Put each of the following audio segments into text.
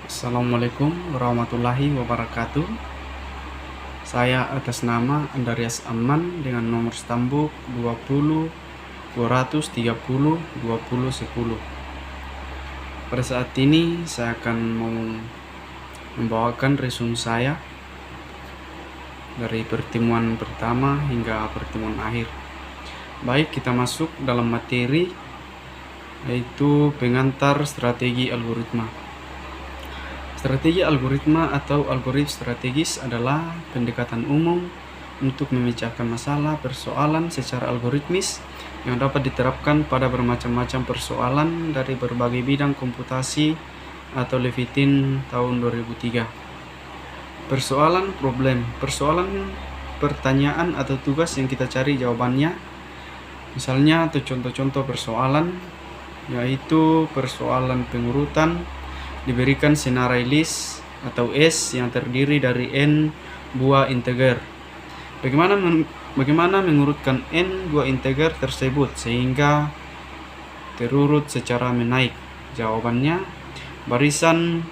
Assalamualaikum warahmatullahi wabarakatuh. Saya atas nama Andarias Aman dengan nomor stambuk 20 230 20 10. Pada saat ini saya akan membawakan resume saya dari pertemuan pertama hingga pertemuan akhir. Baik, kita masuk dalam materi, yaitu pengantar strategi algoritma. Strategi algoritma atau algoritma strategis adalah pendekatan umum untuk memecahkan masalah persoalan secara algoritmis yang dapat diterapkan pada bermacam-macam persoalan dari berbagai bidang komputasi atau Levitin tahun 2003. Persoalan problem, persoalan pertanyaan atau tugas yang kita cari jawabannya. Misalnya atau contoh-contoh persoalan, yaitu persoalan pengurutan diberikan senarai list atau S yang terdiri dari N buah integer. Bagaimana mengurutkan N buah integer tersebut sehingga terurut secara menaik? Jawabannya, barisan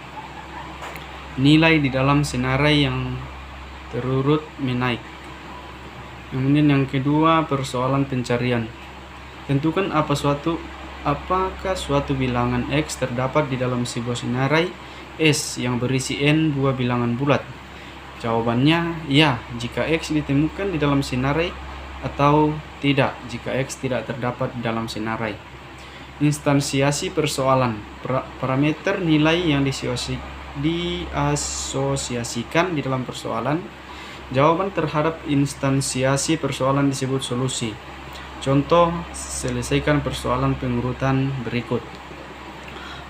nilai di dalam senarai yang terurut menaik. Kemudian yang kedua, persoalan pencarian. Tentukan apakah suatu bilangan X terdapat di dalam sebuah senarai S yang berisi N buah bilangan bulat. Jawabannya ya jika X ditemukan di dalam senarai, atau tidak jika X tidak terdapat di dalam senarai. Instansiasi persoalan, parameter nilai yang diasosiasikan di dalam persoalan. Jawaban terhadap instansiasi persoalan disebut solusi. Contoh, selesaikan persoalan pengurutan berikut.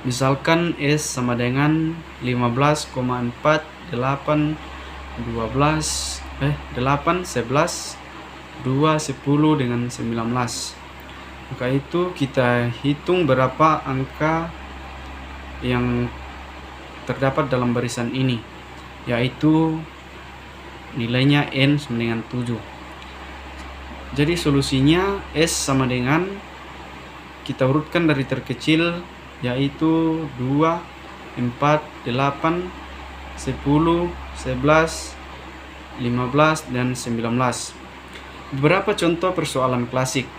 Misalkan S sama dengan 15,4 8 11 2 10 dengan 19. Maka itu kita hitung berapa angka yang terdapat dalam barisan ini, yaitu nilainya N sama dengan 7. Jadi solusinya S sama dengan, kita urutkan dari terkecil, yaitu 2, 4, 8, 10, 11, 15, dan 19. Beberapa contoh persoalan klasik.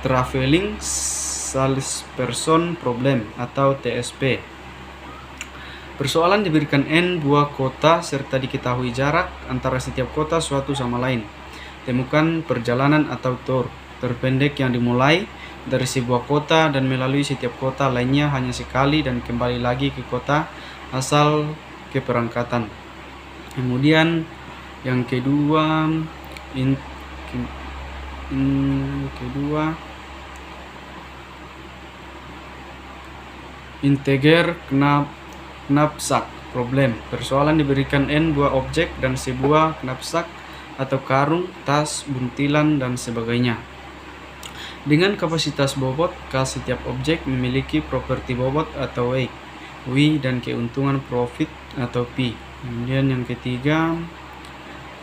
Traveling Salesperson Problem atau TSP. Persoalan diberikan N buah kota serta diketahui jarak antara setiap kota suatu sama lain. Temukan perjalanan atau tour terpendek yang dimulai dari sebuah kota dan melalui setiap kota lainnya hanya sekali dan kembali lagi ke kota asal keberangkatan. Kemudian yang kedua, integer knapsack problem. Persoalan diberikan N buah objek dan sebuah knapsack atau karung, tas, buntilan, dan sebagainya. Dengan kapasitas bobot, setiap objek memiliki properti bobot atau weight, W, dan keuntungan profit atau P. Kemudian yang ketiga,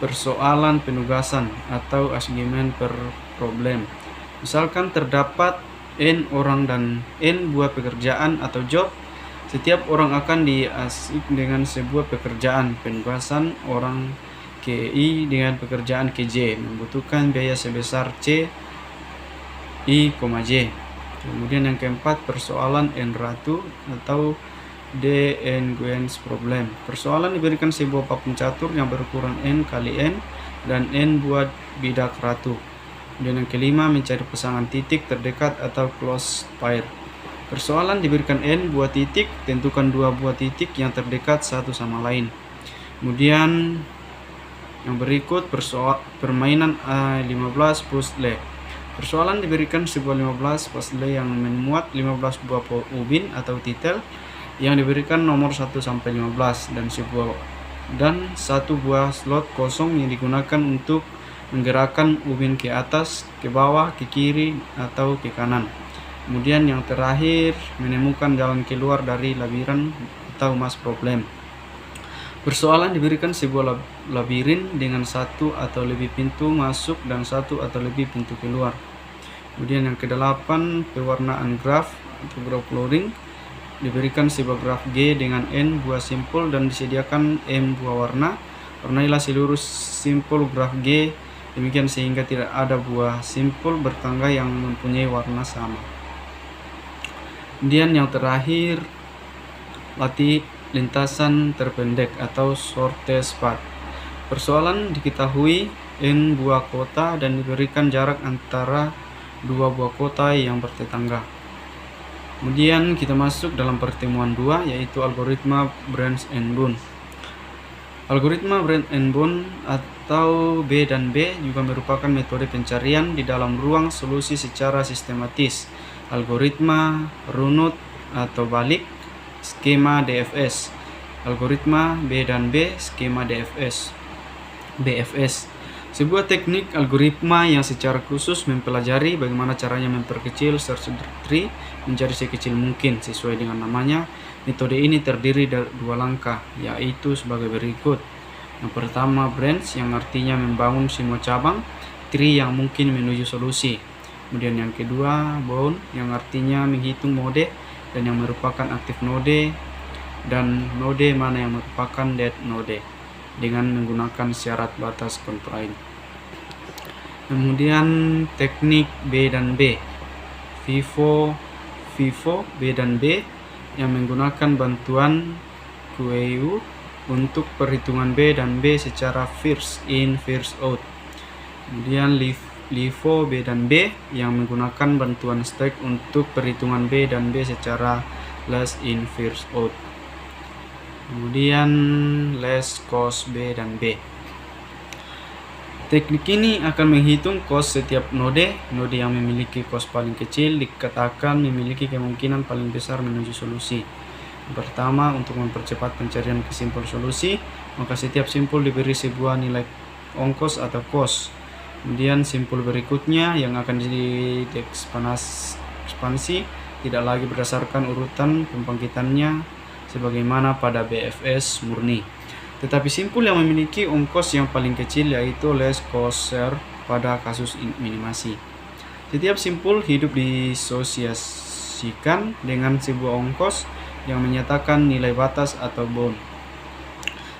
persoalan penugasan atau assignment per problem. Misalkan terdapat N orang dan N buah pekerjaan atau job. Setiap orang akan diasik dengan sebuah pekerjaan. Penugasan orang ke I dengan pekerjaan ke J membutuhkan biaya sebesar C I, J. Kemudian yang keempat, persoalan N ratu atau DN Guens problem. Persoalan diberikan sebuah papan catur yang berukuran N kali N dan N buah bidak ratu. Dan yang kelima, mencari pasangan titik terdekat atau close pair. Persoalan diberikan N buah titik, tentukan 2 buah titik yang terdekat satu sama lain. Kemudian yang berikut, permainan A15 puzzle. Persoalan diberikan sebuah 15 puzzle yang memuat 15 buah ubin atau titel yang diberikan nomor 1 sampai 15 dan satu buah slot kosong yang digunakan untuk menggerakkan ubin ke atas, ke bawah, ke kiri, atau ke kanan. Kemudian yang terakhir, menemukan jalan keluar dari labirin atau maze problem. Persoalan diberikan sebuah labirin dengan 1 atau lebih pintu masuk dan 1 atau lebih pintu keluar. Kemudian yang ke-8, pewarnaan graf atau graph loading. diberikan sebuah graf G dengan N buah simpul dan disediakan M buah warna. Warnailah seluruh simpul graf G demikian sehingga tidak ada buah simpul bertangga yang mempunyai warna sama. Kemudian yang terakhir, latih lintasan terpendek atau shortest path. Persoalan diketahui N buah kota dan diberikan jarak antara dua buah kota yang bertetangga. Kemudian kita masuk dalam pertemuan 2, yaitu algoritma Branch and Bound. Algoritma Branch and Bound atau B dan B juga merupakan metode pencarian di dalam ruang solusi secara sistematis. Algoritma runut atau balik, skema DFS. Algoritma B dan B, skema DFS. BFS, sebuah teknik algoritma yang secara khusus mempelajari bagaimana caranya memperkecil search tree menjadi sekecil mungkin sesuai dengan namanya. Metode ini terdiri dari 2 langkah, yaitu sebagai berikut. Yang pertama, branch, yang artinya membangun semua cabang, tree yang mungkin menuju solusi. Kemudian yang kedua, bound, yang artinya menghitung node dan yang merupakan aktif node dan node mana yang merupakan dead node dengan menggunakan syarat batas constraint. Kemudian teknik B dan B, FIFO B dan B yang menggunakan bantuan QEU untuk perhitungan B dan B secara first in first out. Kemudian LIFO B dan B yang menggunakan bantuan stack untuk perhitungan B dan B secara last in first out. Kemudian less cost B dan B. Teknik ini akan menghitung cost setiap node yang memiliki cost paling kecil dikatakan memiliki kemungkinan paling besar menuju solusi. Pertama, untuk mempercepat pencarian ke simpul solusi, maka setiap simpul diberi sebuah nilai ongkos atau cost. Kemudian simpul berikutnya yang akan diekspansi tidak lagi berdasarkan urutan pembangkitannya sebagaimana pada BFS murni, tetapi simpul yang memiliki ongkos yang paling kecil yaitu less cost search pada kasus minimasi. Setiap simpul hidup disosiasikan dengan sebuah ongkos yang menyatakan nilai batas atau bound.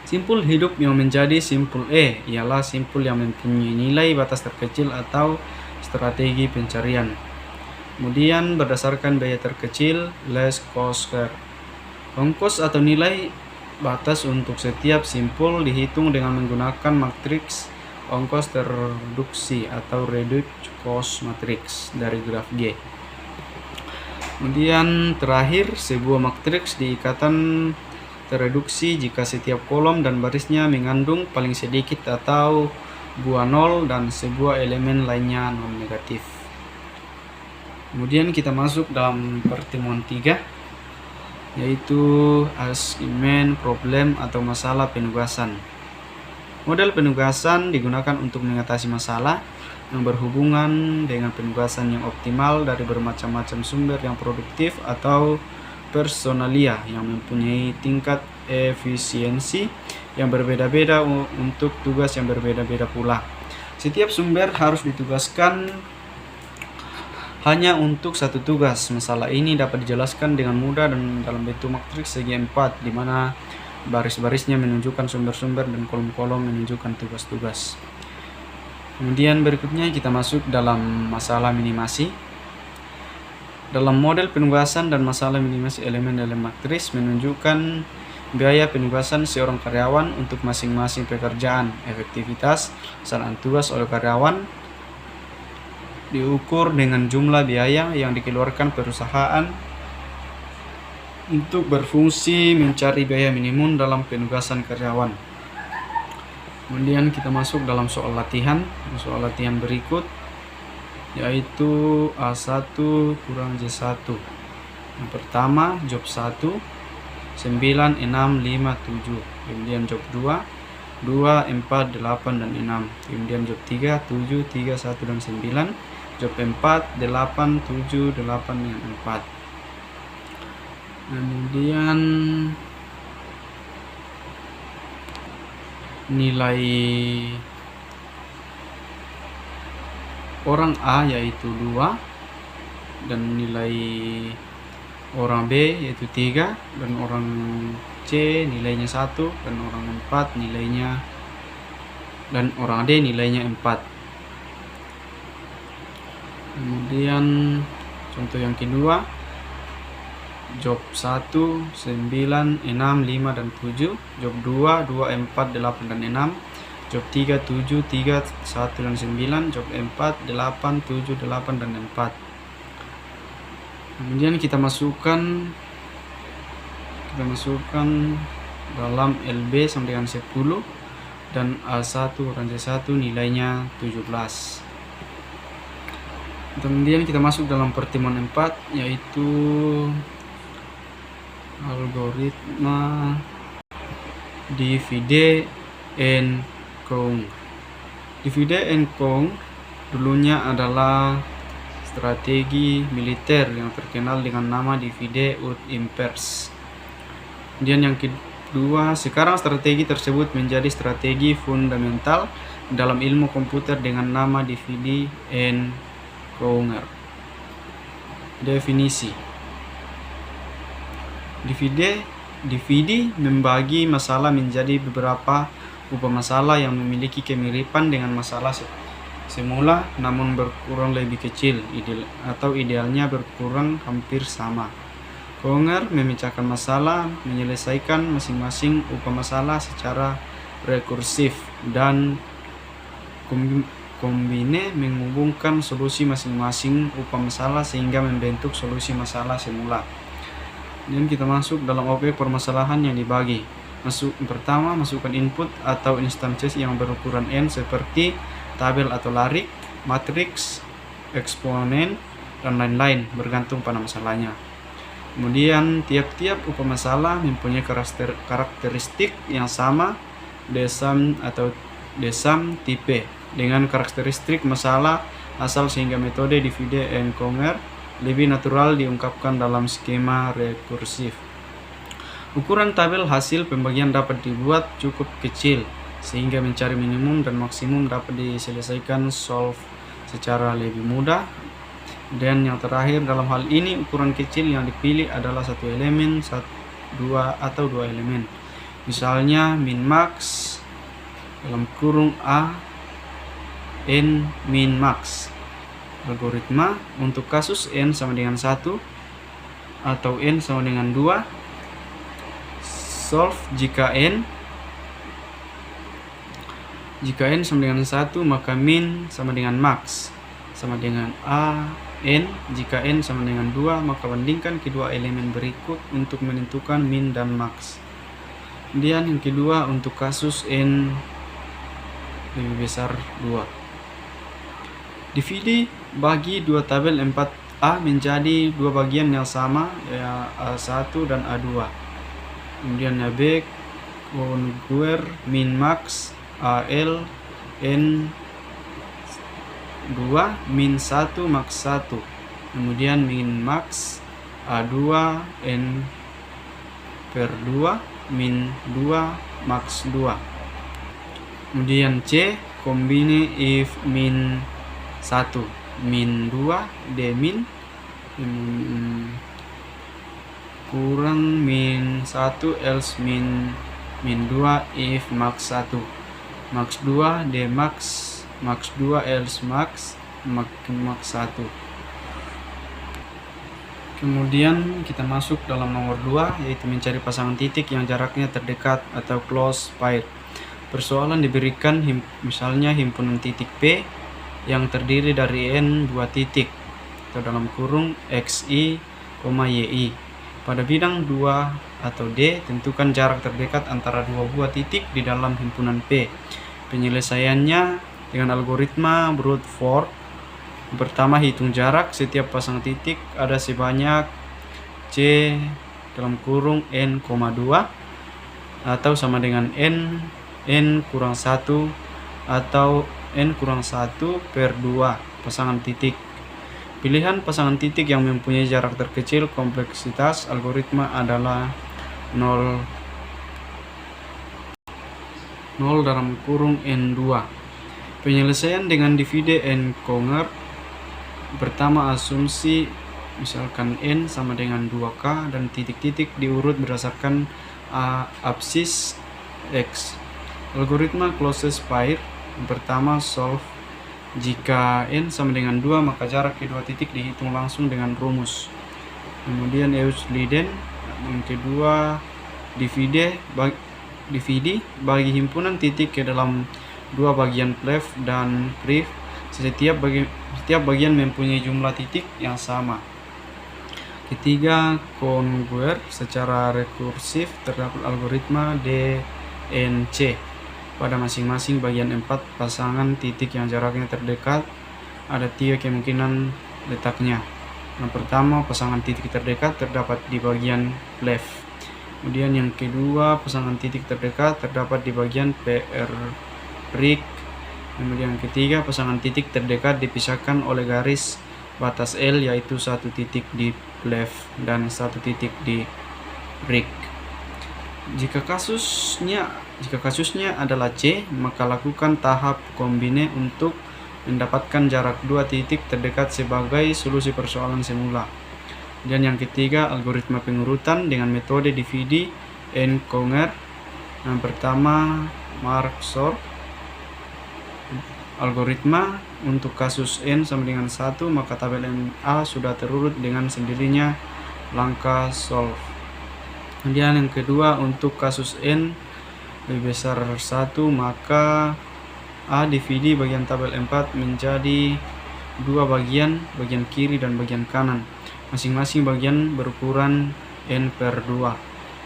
Simpul hidup yang menjadi simpul E ialah simpul yang mempunyai nilai batas terkecil atau strategi pencarian. Kemudian berdasarkan biaya terkecil, less cost search. Ongkos atau nilai batas untuk setiap simpul dihitung dengan menggunakan matriks ongkos terreduksi atau reduced cost matrix dari graf G. Kemudian terakhir, sebuah matriks diikatan terreduksi jika setiap kolom dan barisnya mengandung paling sedikit atau buah 0 dan sebuah elemen lainnya non negatif. Kemudian kita masuk dalam pertemuan 3, yaitu assignment problem atau masalah penugasan. Model penugasan digunakan untuk mengatasi masalah yang berhubungan dengan penugasan yang optimal dari bermacam-macam sumber yang produktif atau personalia yang mempunyai tingkat efisiensi yang berbeda-beda untuk tugas yang berbeda-beda pula. Setiap sumber harus ditugaskan hanya untuk satu tugas. Masalah ini dapat dijelaskan dengan mudah dan dalam bentuk matriks segi 4, di mana baris-barisnya menunjukkan sumber-sumber dan kolom-kolom menunjukkan tugas-tugas. Kemudian berikutnya kita masuk dalam masalah minimasi. Dalam model penugasan dan masalah minimasi elemen dalam matriks menunjukkan biaya penugasan seorang karyawan untuk masing-masing pekerjaan. Efektivitas pelaksanaan tugas oleh karyawan diukur dengan jumlah biaya yang dikeluarkan perusahaan untuk berfungsi mencari biaya minimum dalam penugasan karyawan. Kemudian kita masuk dalam soal latihan berikut, yaitu A1 kurang J1. Yang pertama, job 1 9, 6, 5, 7. Kemudian job 2 2, 4, 8, dan 6. Kemudian job 3 7, 3, 1, dan 9. Job 4 8, 7, 8, dan 4. Kemudian nilai orang A yaitu 2 dan nilai orang B yaitu 3, dan orang C nilainya 1, dan orang 4 nilainya, dan orang D nilainya 4. Kemudian contoh yang kedua, job 1 9, 6, 5, dan 7, job 2 2, 4, 8, dan 6, job 3 7, 3, 1, dan 9, job 4 8, 7, 8, dan 4. Kemudian kita masukkan dalam LB sama dengan 10, dan A1 dan C1 nilainya 17. Kemudian kita masuk dalam pertemuan 4, yaitu algoritma divide and conquer. Divide and conquer dulunya adalah strategi militer yang terkenal dengan nama divide ut impers. Kemudian yang kedua, sekarang strategi tersebut menjadi strategi fundamental dalam ilmu komputer dengan nama divide and conquer. Definisi: divide membagi masalah menjadi beberapa upamasalah yang memiliki kemiripan dengan masalah semula, namun berkurang lebih kecil, atau idealnya berkurang hampir sama. Conquer memecahkan masalah, menyelesaikan masing-masing upamasalah secara rekursif, dan kombine menghubungkan solusi masing-masing upamasalah sehingga membentuk solusi masalah semula. Dan kita masuk dalam objek permasalahan yang dibagi. Pertama, masukkan input atau instances yang berukuran n seperti tabel atau larik, matriks, eksponen, dan lain-lain bergantung pada masalahnya. Kemudian tiap-tiap upamasalah mempunyai karakteristik yang sama, desam atau desam tipe, dengan karakteristik masalah asal, sehingga metode divide and conquer lebih natural diungkapkan dalam skema rekursif. Ukuran tabel hasil pembagian dapat dibuat cukup kecil sehingga mencari minimum dan maksimum dapat diselesaikan solve secara lebih mudah. Dan yang terakhir, dalam hal ini ukuran kecil yang dipilih adalah satu elemen, atau dua elemen. Misalnya min max dalam kurung A n min max. Algoritma untuk kasus n sama dengan 1 atau n sama dengan 2. Solve jika n sama dengan 1, maka min sama dengan max sama dengan a n. Jika n sama dengan 2, maka bandingkan kedua elemen berikut untuk menentukan min dan max. Kemudian yang kedua, untuk kasus n lebih besar 2. Divide bagi dua tabel 4A menjadi dua bagian yang sama, ya A1 dan A2. Kemudian B conquer min max AL n 2 min 1 max 1. Kemudian min max A2 n per 2 min 2 max 2. Kemudian C combine if min 1 min 2 D min kurang min 1 else min 2 if max 1 max 2 D max 2 else max 1. Kemudian kita masuk dalam nomor 2, yaitu mencari pasangan titik yang jaraknya terdekat atau close pair. Persoalan diberikan misalnya himpunan titik P yang terdiri dari n buah titik atau dalam kurung xi, yi. Pada bidang 2 atau D, tentukan jarak terdekat antara dua buah titik di dalam himpunan P. Penyelesaiannya dengan algoritma brute force. Pertama, hitung jarak setiap pasang titik ada sebanyak C dalam kurung n, 2 atau sama dengan n kurang 1 atau n kurang 1 per 2 pasangan titik. Pilihan pasangan titik yang mempunyai jarak terkecil kompleksitas algoritma adalah 0 dalam kurung n2. Penyelesaian dengan divide and conquer. Pertama, asumsi misalkan N sama dengan 2K dan titik-titik diurut berdasarkan absis X. Algoritma closest pair. Yang pertama, solve. Jika N sama dengan 2, maka jarak kedua titik dihitung langsung dengan rumus. Kemudian Eucliden. Yang kedua, divide bagi himpunan titik ke dalam dua bagian clef dan brief. Setiap bagian mempunyai jumlah titik yang sama. Ketiga, konguer. Secara rekursif terdapat algoritma DNC. Pada masing-masing bagian 4 pasangan titik yang jaraknya terdekat, ada 3 kemungkinan letaknya. Yang pertama, pasangan titik terdekat terdapat di bagian left. Kemudian yang kedua, pasangan titik terdekat terdapat di bagian PR rig. Kemudian yang ketiga, pasangan titik terdekat dipisahkan oleh garis batas L, yaitu satu titik di left dan satu titik di rig. Jika kasusnya adalah C, maka lakukan tahap kombine untuk mendapatkan jarak dua titik terdekat sebagai solusi persoalan semula. Dan yang ketiga, algoritma pengurutan dengan metode divide and conquer. Yang pertama, mark sort. Algoritma untuk kasus N sama dengan 1, maka tabel A sudah terurut dengan sendirinya langkah solve. Kemudian yang kedua, untuk kasus N lebih besar 1, maka A divide bagian tabel 4 menjadi dua bagian kiri dan bagian kanan. Masing-masing bagian berukuran N/2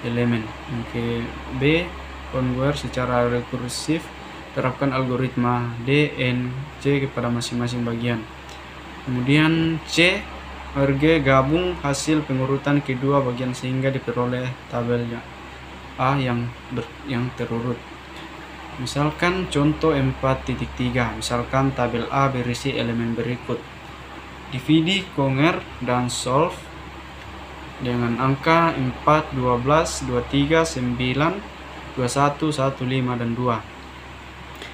elemen. Yang B, conquer. Secara rekursif terapkan algoritma DNC kepada masing-masing bagian. Kemudian C, RG gabung hasil pengurutan kedua bagian sehingga diperoleh tabelnya A yang terurut. Misalkan contoh 4.3, misalkan tabel A berisi elemen berikut: divide, conquer, dan solve dengan angka 4, 12, 23, 9, 21, 15, dan 2.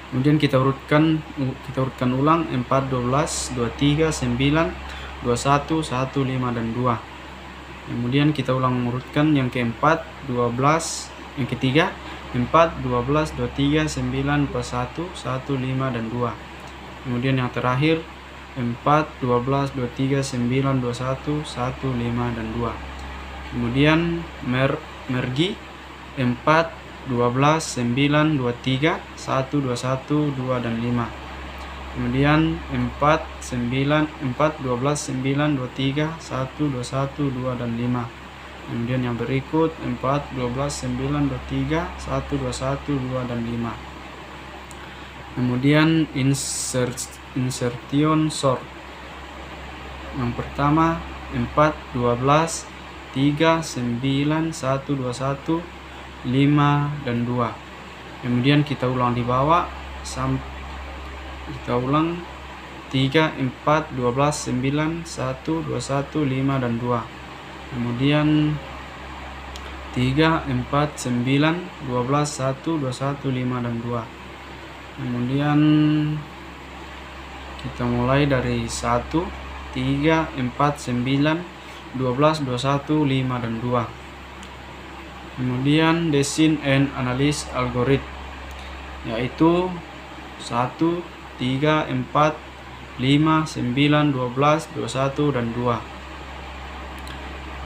Kemudian kita urutkan ulang 4, 12, 23, 9, 21, 15, dan 2. Kemudian kita ulang urutkan yang keempat, 12, yang ketiga 4, 12, 23, 9, 21, 15, dan 2. Kemudian yang terakhir 4, 12, 23, 9, 21, 15, dan 2. Kemudian mergi 4, 12, 9, 23, 1, 21, 2, dan 5. Kemudian 4, 12, 9, 23, 1, 21, 2, dan 5. Kemudian yang berikut 4, 12, 9, 23, 1, 21, 2, dan 5. Kemudian insertion sort. Yang pertama 4, 12, 3, 9, 1, 21, 5, dan 2. Kemudian kita ulang di bawah, kita ulang 3, 4, 12, 9, 1, 21, 5, dan 2. Kemudian 3, 4, 9, 12, 1, 21, 5, dan 2. Kemudian kita mulai dari 1, 3, 4, 9, 12, 21, 5, dan 2. Kemudian design and analyze algorithm, yaitu 1, 3, 4, 5, 9, 12, 21, dan 2.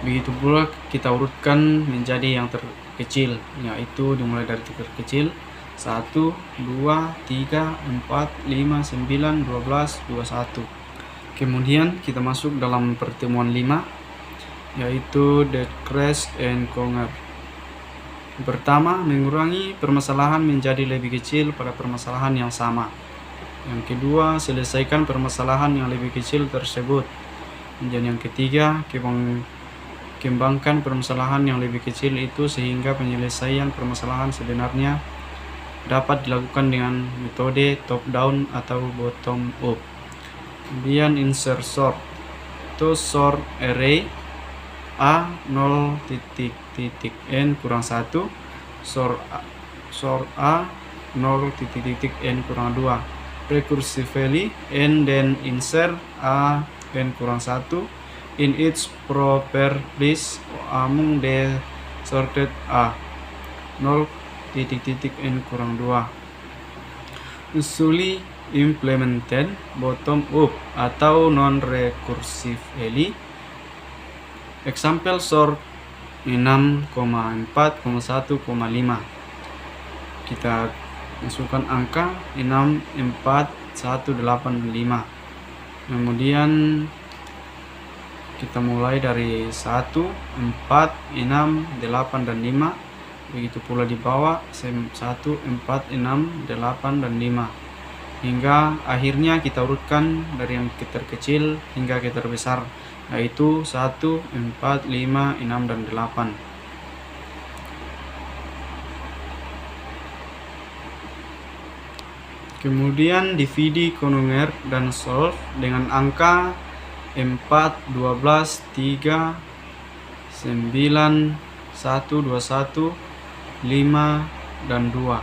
Begitu pula kita urutkan menjadi yang terkecil, yaitu dimulai dari terkecil 1, 2, 3, 4, 5, 9, 12, 21. Kemudian kita masuk dalam pertemuan 5, yaitu decrease and conquer. Pertama, mengurangi permasalahan menjadi lebih kecil pada permasalahan yang sama. Yang kedua, selesaikan permasalahan yang lebih kecil tersebut. Dan yang ketiga, kembangkan permasalahan yang lebih kecil itu sehingga penyelesaian permasalahan sebenarnya dapat dilakukan dengan metode top down atau bottom up. Kemudian insert sort. To sort array A 0 titik n kurang 1, sort A 0 titik n kurang 2, recursively n then insert A n kurang 1, in its proper place among the sorted A 0, n kurang 2. Usually implemented bottom up atau non-recursively. Example sort 6,4,1,5. Kita masukkan angka 6, 4, 1, 8, 5. Kemudian kita mulai dari 1, 4, 6, 8, dan 5. Begitu pula di bawah 1, 4, 6, 8, dan 5. Hingga akhirnya kita urutkan dari yang terkecil hingga ke terbesar, yaitu 1, 4, 5, 6, dan 8. Kemudian divide, konumer, dan solve dengan angka 4, 12, 3, 9, 1, 21, 5, dan 2.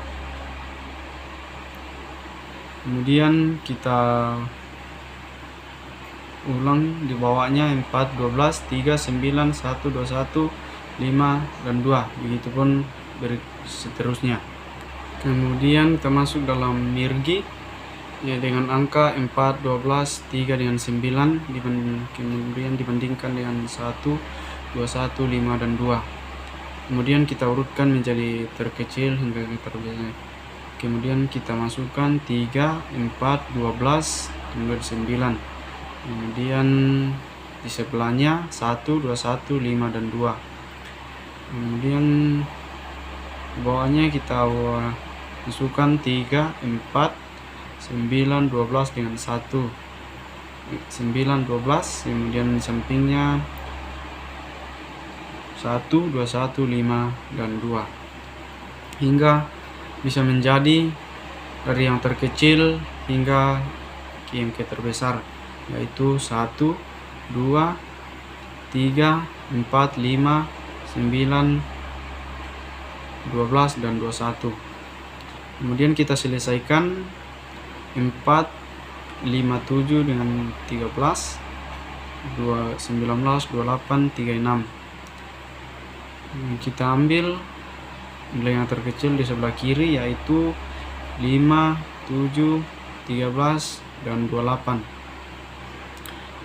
Kemudian kita ulang di bawahnya 4, 12, 3, 9, 1, 21, 5, dan 2. Begitupun seterusnya. Kemudian kita masuk dalam mirgi ya, dengan angka 4, 12, 3 dengan 9, kemudian dibandingkan dengan 1, 21, 5, dan 2. Kemudian kita urutkan menjadi terkecil hingga terbesar. Kemudian kita masukkan 3, 4, 12, kemudian 9. Kemudian di sebelahnya 1, 21, 5, dan 2. Kemudian bawahnya kita masukkan 3, 4, 9, 12 dengan 1, 9, 12. Kemudian di sampingnya 1, 21, 5, dan 2. Hingga bisa menjadi dari yang terkecil hingga yang terbesar, yaitu 1, 2, 3, 4, 5, 9, 12, dan 21. Kemudian kita selesaikan 4, 5, 7 dengan 13, 2, 19, 28, 36. Kita ambil nilai yang terkecil di sebelah kiri, yaitu 5, 7, 13, dan 28.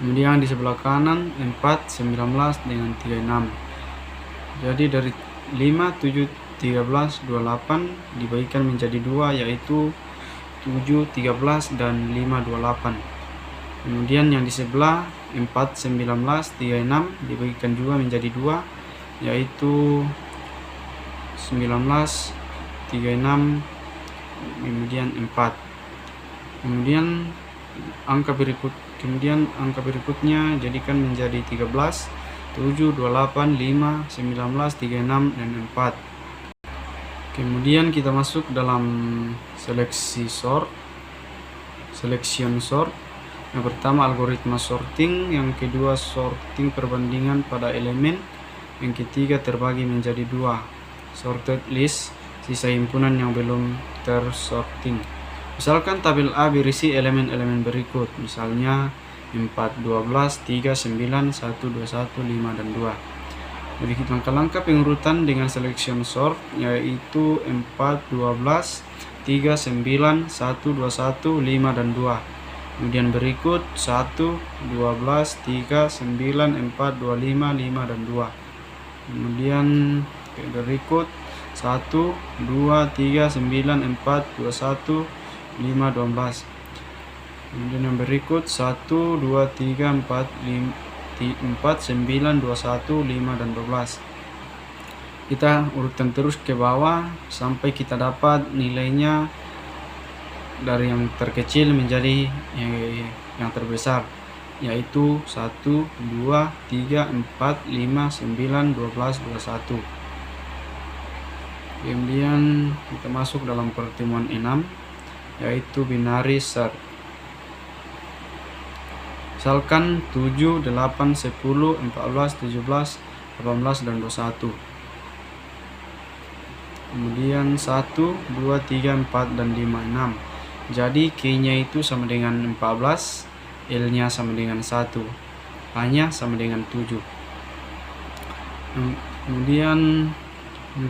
Kemudian di sebelah kanan 4, 19, dengan 36. Jadi dari 5, 7, 13, 28 dibagikan menjadi 2, yaitu 7, 13, dan 5, 28. Kemudian yang di sebelah 4, 19, 36 dibagikan juga menjadi 2, yaitu 19, 36, kemudian 4. Kemudian angka berikutnya jadikan menjadi 13, 7, 28, 5, 19, 36, dan 4. Kemudian kita masuk dalam selection sort. Yang pertama algoritma sorting, yang kedua sorting perbandingan pada elemen, yang ketiga terbagi menjadi 2, sorted list, sisa himpunan yang belum tersorting. Misalkan tabel A berisi elemen-elemen berikut, misalnya 4, 12, 3, 9, 1, 21, 5, dan 2. Jadi langkah-langkah pengurutan dengan selection sort yaitu 4, 12, 3, 9, 1, 21, 5, dan 2. Kemudian berikut 1, 12, 3, 9, 4, 25, 5, dan 2. Kemudian berikut 1, 2, 3, 9, 4, 21, 5, 12. Kemudian yang berikut 1, 2, 3, 4, 9, 21, 5, dan 12. Kita urutkan terus ke bawah sampai kita dapat nilainya dari yang terkecil menjadi yang terbesar, yaitu 1, 2, 3, 4, 5, 9, 12, 21. Kemudian kita masuk dalam pertemuan 6, yaitu binary search. Misalkan 7, 8, 10, 14, 17, 18, dan 21. Kemudian 1, 2, 3, 4, dan 5, 6. Jadi K-nya itu sama dengan 14, L-nya sama dengan 1. A-nya sama dengan 7. Kemudian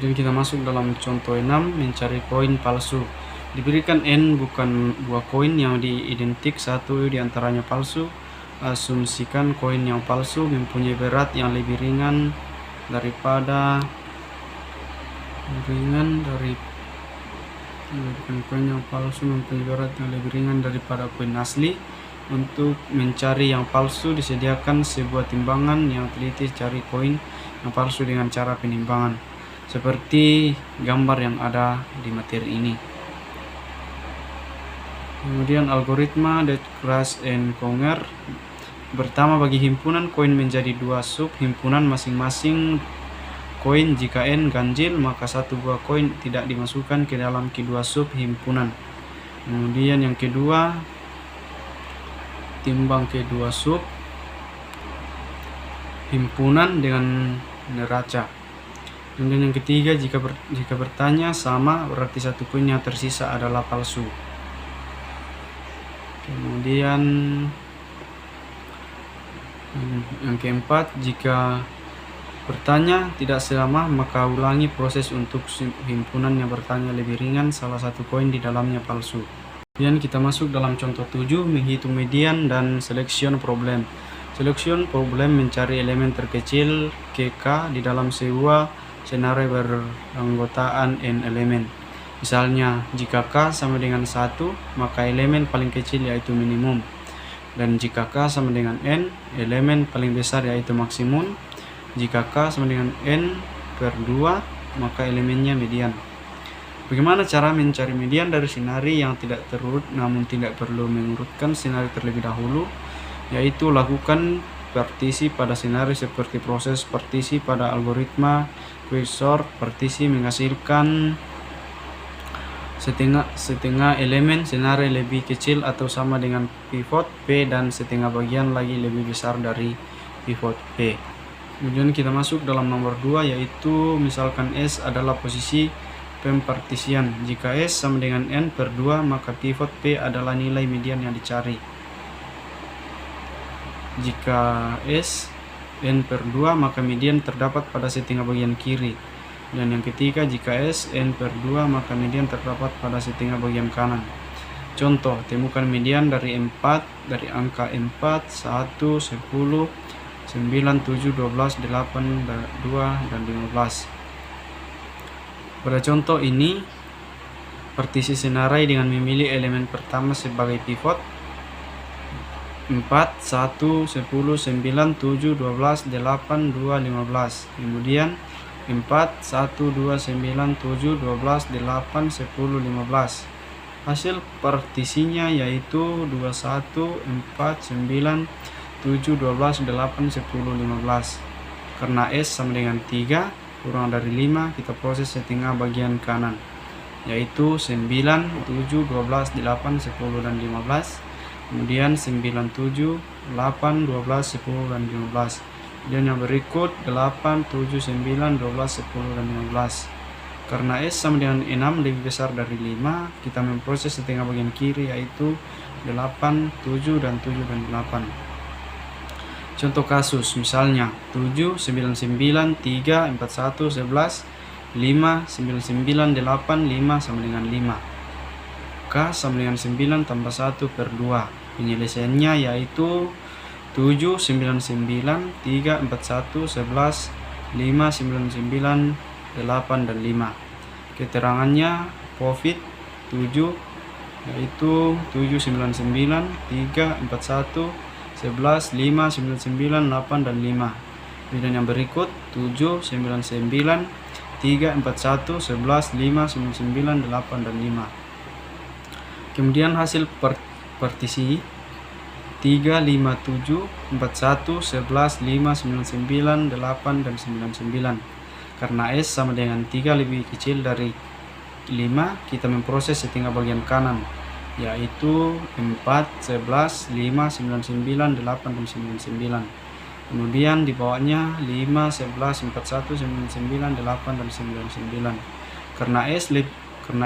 kita masuk dalam contoh 6, mencari koin palsu. Diberikan N bukan buah koin yang diidentik satu di antaranya palsu. Asumsikan koin yang palsu mempunyai berat yang lebih ringan daripada koin yang palsu mempunyai berat yang lebih ringan daripada koin asli. Untuk mencari yang palsu disediakan sebuah timbangan yang teliti cari koin yang palsu dengan cara penimbangan seperti gambar yang ada di materi ini. Kemudian algoritma De Kruijs en Konger. Pertama, bagi himpunan koin menjadi 2 sub himpunan masing-masing koin. Jika N ganjil, maka satu buah koin tidak dimasukkan ke dalam kedua sub himpunan. Kemudian yang kedua, timbang kedua sub himpunan dengan neraca. Kemudian yang ketiga, jika bertanya sama, berarti satu koin yang tersisa adalah palsu. Kemudian yang keempat, jika bertanya tidak sama, maka ulangi proses untuk himpunan yang bertanya lebih ringan, salah satu koin di dalamnya palsu. Kemudian kita masuk dalam contoh 7, menghitung median dan selection problem. Selection problem mencari elemen terkecil KK di dalam sebuah senario beranggotaan N elemen. Misalnya, jika K sama dengan 1, maka elemen paling kecil yaitu minimum. Dan jika K sama dengan N, elemen paling besar yaitu maksimum. Jika K sama dengan N per 2, maka elemennya median. Bagaimana cara mencari median dari senario yang tidak terurut namun tidak perlu mengurutkan senario terlebih dahulu? Yaitu lakukan partisi pada senario seperti proses partisi pada algoritma quicksort. Partisi menghasilkan setengah elemen senario lebih kecil atau sama dengan pivot P dan setengah bagian lagi lebih besar dari pivot P. Kemudian kita masuk dalam nomor 2, yaitu misalkan S adalah posisi pempartisian. Jika S sama dengan N per 2, maka pivot P adalah nilai median yang dicari. Jika S N per 2, maka median terdapat pada setengah bagian kiri. Dan yang ketiga, jika S N per 2, maka median terdapat pada setengah bagian kanan. Contoh, temukan median dari angka 4, 1, 10, 9, 7, 12, 8, 2, dan 15. Pada contoh ini, partisi senarai dengan memilih elemen pertama sebagai pivot 4, 1, 10, 9, 7, 12, 8, 2, 15. Kemudian 4, 1, 2, 9, 7, 12, 8, 10, 15. Hasil partisinya yaitu 21, 4, 9, 7, 12, 8, 10, 15. Karena S sama dengan 3 kurang dari 5, kita proses setengah bagian kanan, yaitu 9, 7, 12, 8, 10, dan 15. Kemudian 9, 7, 8, 12, 10, dan 15. Dan yang berikut 8, 7, 9, 12, 10, dan 15. Karena S sama dengan 6 lebih besar dari 5, kita memproses setengah bagian kiri yaitu 8, 7, dan 7, dan 8. Contoh kasus, misalnya 7, 9, 9, 3, 4, 1, 11, 5, 9, 9, 8, 5 sama dengan 5. K sama dengan 9 tambah 1 per 2. Penyelesaiannya yaitu 7, 9, 9, 3, 4, 1, 11, 5, 9, 9, 8, dan 5. Keterangannya profit 7 yaitu 7, 9, 9, 3, 4, 1, 11, 5, 9, 9, 8, dan 5. Kemudian yang berikut 7, 9, 9, 3, 4, 1, 11, 5, 9, 9, 8, dan 5. Kemudian hasil partisi 3, 5, 7, 4, 1, 11, 5, 9, 9, 8, dan 9. Karena S sama dengan 3 lebih kecil dari 5, kita memproses setengah bagian kanan, yaitu 4, 11, 5, 9, 9, 8, dan 9. Kemudian di bawahnya 5, 11, 4, 1, 9, 9, 8, dan 9. Karena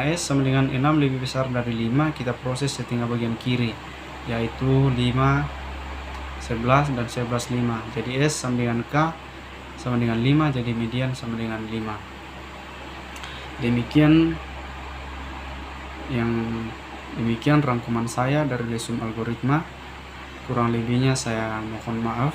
S sama dengan 6 lebih besar dari 5, kita proses setengah bagian kiri, yaitu 5, 11 dan 11 5. Jadi S sama dengan K sama dengan 5, jadi median sama dengan 5. Demikian rangkuman saya dari lesson algoritma. Kurang lebihnya saya mohon maaf.